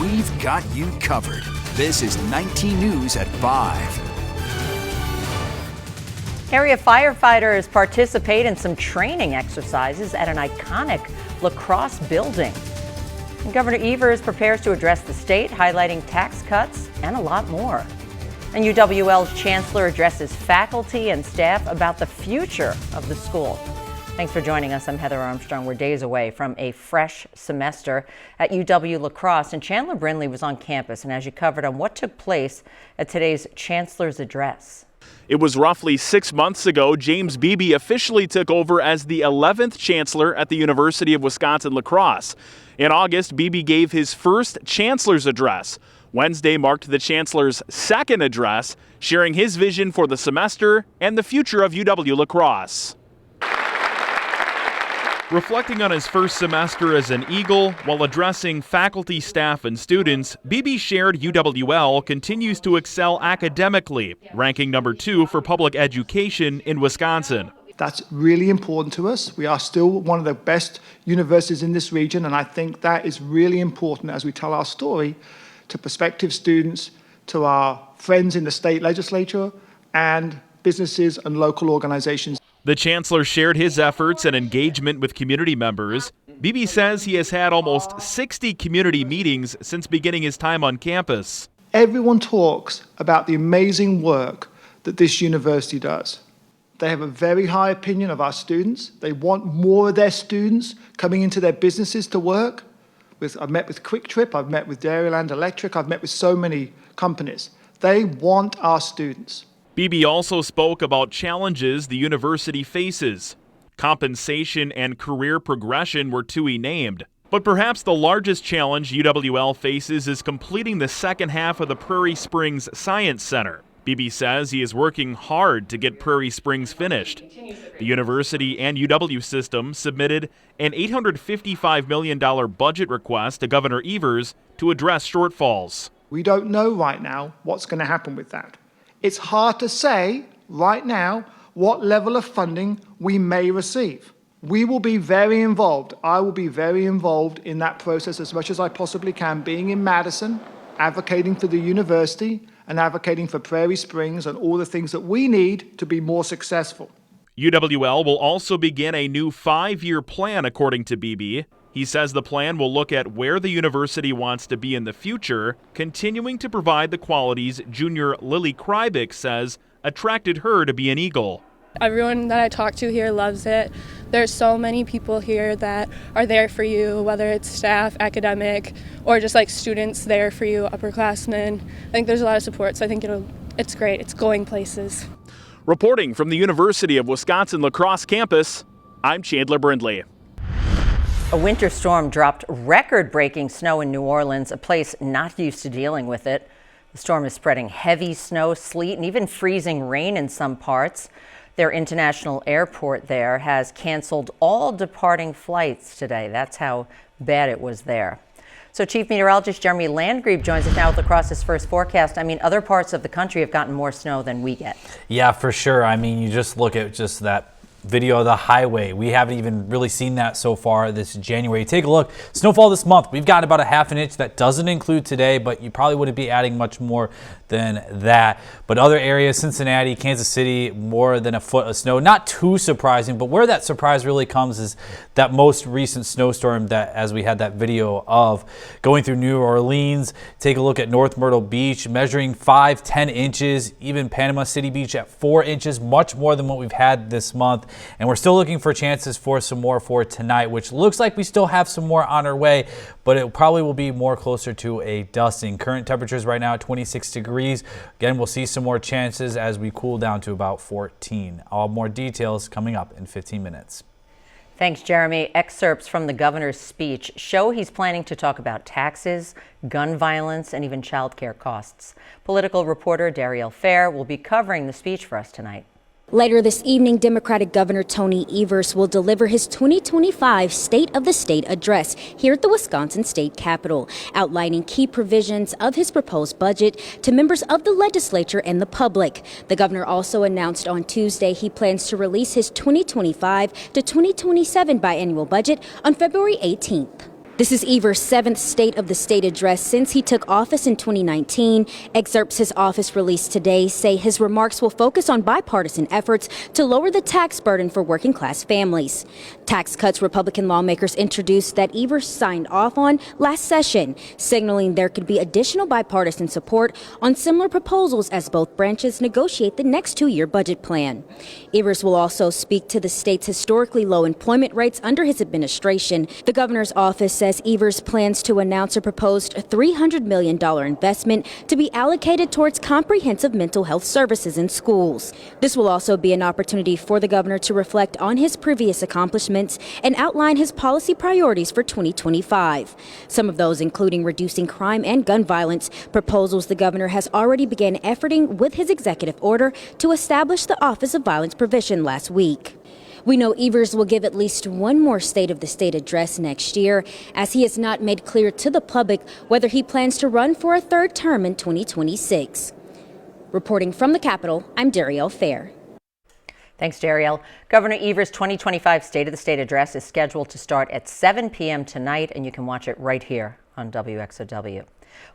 we've got you covered. This is 19 News at 5. Area firefighters participate in some training exercises at an iconic lacrosse building. And Governor Evers prepares to address the state, highlighting tax cuts and a lot more. And UWL's chancellor addresses faculty and staff about the future of the school. Thanks for joining us. I'm Heather Armstrong. We're days away from a fresh semester at UW La Crosse, and Chandler Brindley was on campus and has you covered on what took place at today's chancellor's address. It was roughly 6 months ago James Beebe officially took over as the 11th chancellor at the University of Wisconsin-La Crosse. In August, Beebe gave his first chancellor's address. Wednesday marked the chancellor's second address, sharing his vision for the semester and the future of UW La Crosse. Reflecting on his first semester as an Eagle while addressing faculty, staff, and students, Beebe shared UWL continues to excel academically, ranking number 2 for public education in Wisconsin. That's really important to us. We are still one of the best universities in this region, and I think that is really important as we tell our story to prospective students, to our friends in the state legislature, and businesses and local organizations. The chancellor shared his efforts and engagement with community members. Beebe says he has had almost 60 community meetings since beginning his time on campus. Everyone talks about the amazing work that this university does. They have a very high opinion of our students. They want more of their students coming into their businesses to work. I've met with Quick Trip, I've met with Dairyland Electric, I've met with so many companies. They want our students. Beebe also spoke about challenges the university faces. Compensation and career progression were two he named. But perhaps the largest challenge UWL faces is completing the second half of the Prairie Springs Science Center. Beebe says he is working hard to get Prairie Springs finished. The university and UW system submitted an $855 million budget request to Governor Evers to address shortfalls. We don't know right now what's going to happen with that. It's hard to say right now what level of funding we may receive. We will be very involved. I will be very involved in that process as much as I possibly can, being in Madison, advocating for the university, and advocating for Prairie Springs and all the things that we need to be more successful. UWL will also begin a new 5-year plan, according to Beebe. He says the plan will look at where the university wants to be in the future, continuing to provide the qualities junior Lily Krybick says attracted her to be an Eagle. Everyone that I talk to here loves it. There's so many people here that are there for you, whether it's staff, academic, or just like students there for you, upperclassmen. I think there's a lot of support, so I think it's great. It's going places. Reporting from the University of Wisconsin-La Crosse campus, I'm Chandler Brindley. A winter storm dropped record-breaking snow in New Orleans, a place not used to dealing with it. The storm is spreading heavy snow, sleet, and even freezing rain in some parts. Their international airport there has canceled all departing flights today. That's how bad it was there. So Chief Meteorologist Jeremy Landgrebe joins us now with La Crosse's first forecast. I mean, other parts of the country have gotten more snow than we get. Yeah, for sure. I mean, you just look at just that video of the highway. We haven't even really seen that so far this January. Take a look. Snowfall this month. We've got about a ½ inch. That doesn't include today, but you probably wouldn't be adding much more than that. But other areas, Cincinnati, Kansas City, more than a foot of snow. Not too surprising, but where that surprise really comes is that most recent snowstorm that, as we had that video of, going through New Orleans. Take a look at North Myrtle Beach, measuring 5-10 inches. Even Panama City Beach at 4 inches, much more than what we've had this month. And we're still looking for chances for some more for tonight, which looks like we still have some more on our way, but it probably will be more closer to a dusting. Current temperatures right now at 26 degrees. Again, we'll see some more chances as we cool down to about 14. All more details coming up in 15 minutes. Thanks, Jeremy. Excerpts from the governor's speech show he's planning to talk about taxes, gun violence, and even child care costs. Political reporter Darielle Fair will be covering the speech for us tonight. Later this evening, Democratic Governor Tony Evers will deliver his 2025 State of the State address here at the Wisconsin State Capitol, outlining key provisions of his proposed budget to members of the legislature and the public. The governor also announced on Tuesday he plans to release his 2025 to 2027 biannual budget on February 18th. This is Evers' 7th State of the State address since he took office in 2019. Excerpts his office released today say his remarks will focus on bipartisan efforts to lower the tax burden for working class families. Tax cuts Republican lawmakers introduced that Evers signed off on last session, signaling there could be additional bipartisan support on similar proposals as both branches negotiate the next 2-year budget plan. Evers will also speak to the state's historically low employment rates under his administration. The governor's office says Evers plans to announce a proposed $300 million investment to be allocated towards comprehensive mental health services in schools. This will also be an opportunity for the governor to reflect on his previous accomplishments and outline his policy priorities for 2025. Some of those including reducing crime and gun violence, proposals the governor has already begun efforting with his executive order to establish the Office of Violence Prevention last week. We know Evers will give at least one more State of the State address next year, as he has not made clear to the public whether he plans to run for a third term in 2026. Reporting from the Capitol, I'm Darielle Fair. Thanks, Darielle. Governor Evers' 2025 State of the State address is scheduled to start at 7 p.m. tonight, and you can watch it right here on WXOW.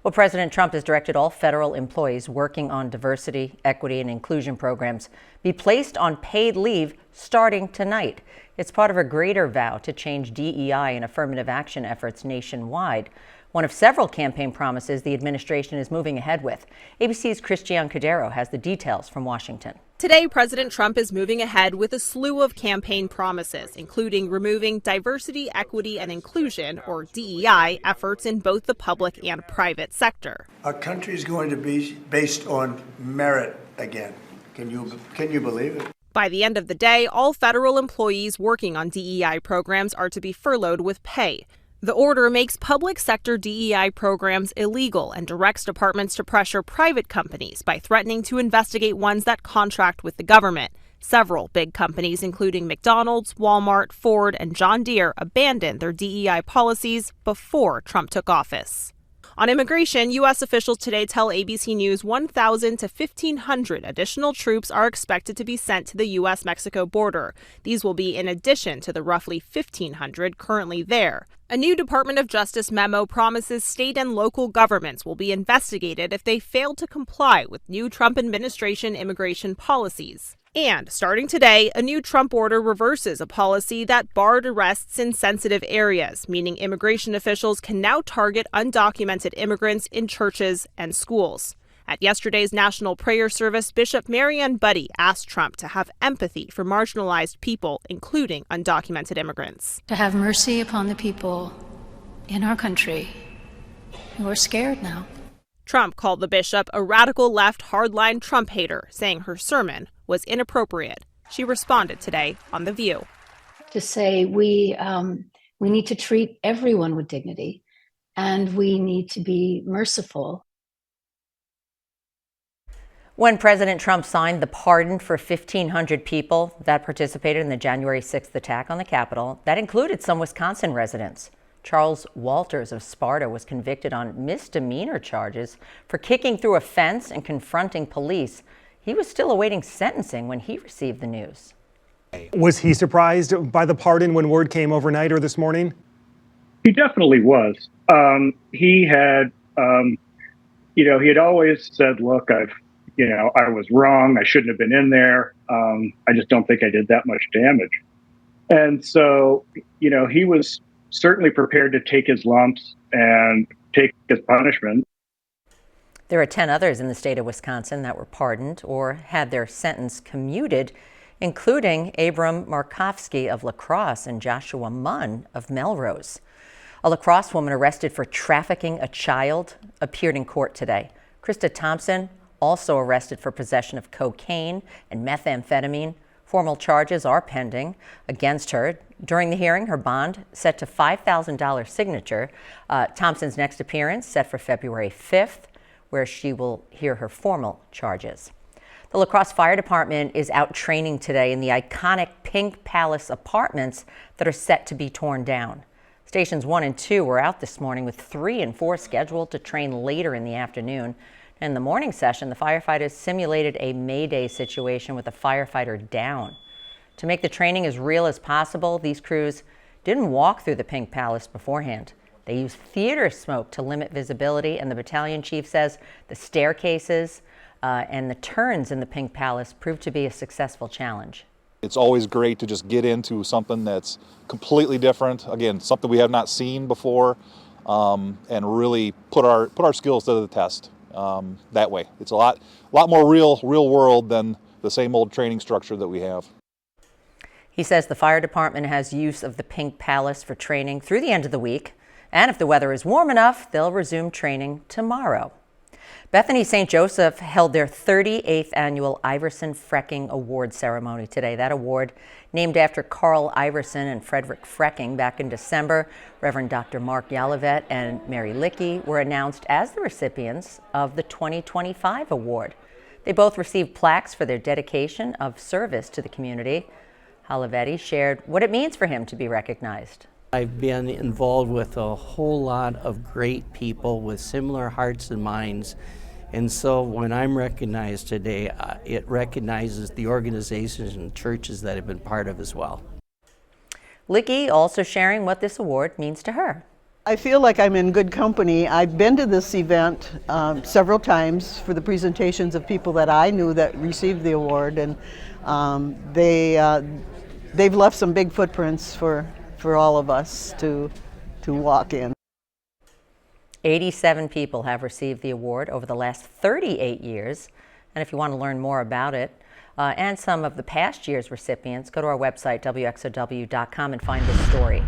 Well, President Trump has directed all federal employees working on diversity, equity, and inclusion programs be placed on paid leave starting tonight. It's part of a greater vow to change DEI and affirmative action efforts nationwide. One of several campaign promises the administration is moving ahead with. ABC's Christiane Cordero has the details from Washington. Today, President Trump is moving ahead with a slew of campaign promises, including removing diversity, equity, and inclusion, or DEI, efforts in both the public and private sector. Our country is going to be based on merit again. Can you believe it? By the end of the day, all federal employees working on DEI programs are to be furloughed with pay. The order makes public sector DEI programs illegal and directs departments to pressure private companies by threatening to investigate ones that contract with the government. Several big companies, including McDonald's, Walmart, Ford, and John Deere, abandoned their DEI policies before Trump took office. On immigration, U.S. officials today tell ABC News 1,000 to 1,500 additional troops are expected to be sent to the U.S.-Mexico border. These will be in addition to the roughly 1,500 currently there. A new Department of Justice memo promises state and local governments will be investigated if they fail to comply with new Trump administration immigration policies. And starting today, a new Trump order reverses a policy that barred arrests in sensitive areas, meaning immigration officials can now target undocumented immigrants in churches and schools. At yesterday's National Prayer Service, Bishop Marianne Budde asked Trump to have empathy for marginalized people, including undocumented immigrants. To have mercy upon the people in our country who are scared now. Trump called the bishop a radical left hardline Trump hater, saying her sermon was inappropriate. She responded today on The View. To say we need to treat everyone with dignity and we need to be merciful. When President Trump signed the pardon for 1,500 people that participated in the January 6th attack on the Capitol, that included some Wisconsin residents. Charles Walters of Sparta was convicted on misdemeanor charges for kicking through a fence and confronting police. He was still awaiting sentencing when he received the news. Was he surprised by the pardon when word came overnight or this morning? He definitely was. He had always said, look, I was wrong. I shouldn't have been in there. I just don't think I did that much damage. And so, he was certainly prepared to take his lumps and take his punishment. There are 10 others in the state of Wisconsin that were pardoned or had their sentence commuted, including Abram Markovsky of La Crosse and Joshua Munn of Melrose. A La Crosse woman arrested for trafficking a child appeared in court today. Krista Thompson also arrested for possession of cocaine and methamphetamine. Formal charges are pending against her. During the hearing, her bond set to $5,000 signature. Thompson's next appearance set for February 5th, where she will hear her formal charges. The La Crosse Fire Department is out training today in the iconic Pink Palace apartments that are set to be torn down. Stations 1 and 2 were out this morning, with 3 and 4 scheduled to train later in the afternoon. In the morning session, the firefighters simulated a Mayday situation with a firefighter down. To make the training as real as possible, these crews didn't walk through the Pink Palace beforehand. They use theater smoke to limit visibility, and the battalion chief says the staircases and the turns in the Pink Palace proved to be a successful challenge. It's always great to just get into something that's completely different. Again, something we have not seen before, and really put our skills to the test that way. It's a lot more real world than the same old training structure that we have. He says the fire department has use of the Pink Palace for training through the end of the week, and if the weather is warm enough, they'll resume training tomorrow. Bethany St. Joseph held their 38th annual Iverson Frecking Award ceremony today. That award, named after Carl Iverson and Frederick Frecking back in December, Reverend Dr. Mark Yalavet and Mary Lickey were announced as the recipients of the 2025 award. They both received plaques for their dedication of service to the community. Yalavet shared what it means for him to be recognized. I've been involved with a whole lot of great people with similar hearts and minds. And so when I'm recognized today, it recognizes the organizations and churches that I've been part of as well. Lickey also sharing what this award means to her. I feel like I'm in good company. I've been to this event several times for the presentations of people that I knew that received the award, and they've left some big footprints for all of us to walk in. 87 people have received the award over the last 38 years. And if you want to learn more about it and some of the past year's recipients, go to our website, wxow.com, and find this story.